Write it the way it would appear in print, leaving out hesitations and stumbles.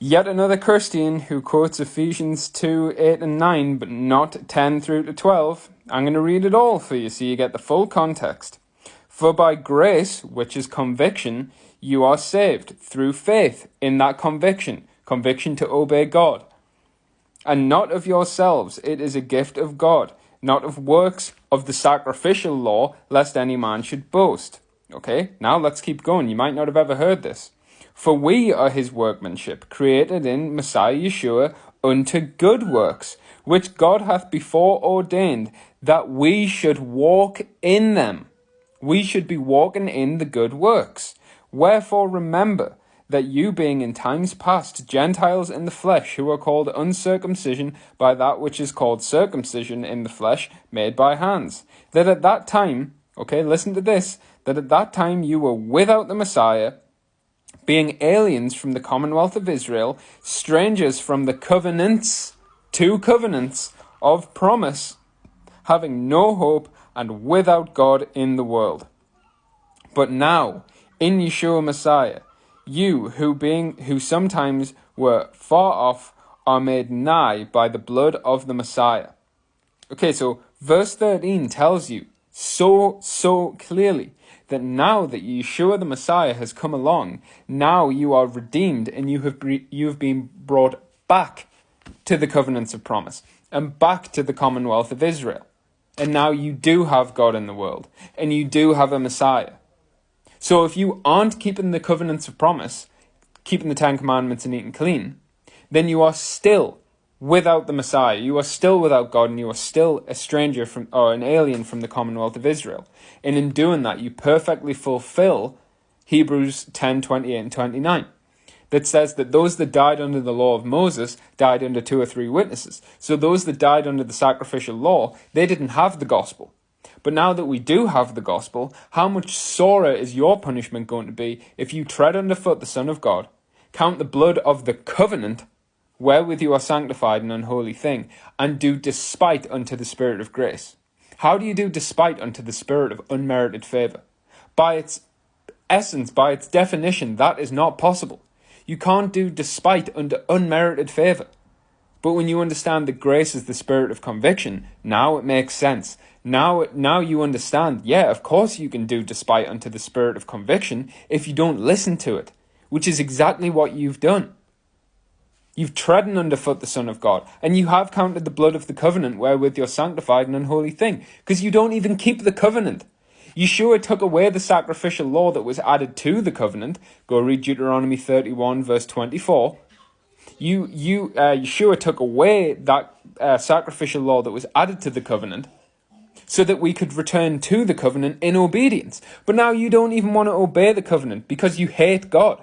Yet another Christian who quotes Ephesians 2, 8 and 9, but not 10 through to 12. I'm going to read it all for you so you get the full context. For by grace, which is conviction, you are saved through faith in that conviction to obey God. And not of yourselves, it is a gift of God, not of works of the sacrificial law, lest any man should boast. Okay, now let's keep going. You might not have ever heard this. For we are his workmanship, created in Messiah Yeshua unto good works, which God hath before ordained that we should walk in them. We should be walking in the good works. Wherefore remember that you being in times past Gentiles in the flesh, who are called uncircumcision by that which is called circumcision in the flesh, made by hands, that at that time, okay, listen to this, that at that time you were without the Messiah, being aliens from the commonwealth of Israel, strangers from the covenants, two covenants of promise, having no hope and without God in the world. But now, in Yeshua Messiah, you who sometimes were far off are made nigh by the blood of the Messiah. Okay, so verse 13 tells you so clearly that now that Yeshua the Messiah has come along, now you are redeemed and you have been brought back to the covenants of promise and back to the commonwealth of Israel. And now you do have God in the world and you do have a Messiah. So if you aren't keeping the covenants of promise, keeping the Ten Commandments and eating clean, then you are still without the Messiah. You are still without God and you are still a stranger from, or an alien from the commonwealth of Israel. And in doing that, you perfectly fulfill Hebrews 10, 28 and 29. That says that those that died under the law of Moses died under 2 or 3 witnesses. So those that died under the sacrificial law, they didn't have the gospel. But now that we do have the gospel, how much sorer is your punishment going to be if you tread underfoot the Son of God, count the blood of the covenant, wherewith you are sanctified an unholy thing, and do despite unto the Spirit of grace? How do you do despite unto the Spirit of unmerited favour? By its essence, by its definition, that is not possible. You can't do despite unto unmerited favour. But when you understand that grace is the spirit of conviction, now it makes sense. Now you understand, yeah, of course you can do despite unto the spirit of conviction if you don't listen to it, which is exactly what you've done. You've trodden underfoot the Son of God, and you have counted the blood of the covenant wherewith you're sanctified an unholy thing, because you don't even keep the covenant. Yeshua took away the sacrificial law that was added to the covenant. Go read Deuteronomy 31 verse 24. Yeshua took away that sacrificial law that was added to the covenant so that we could return to the covenant in obedience. But now you don't even want to obey the covenant because you hate God.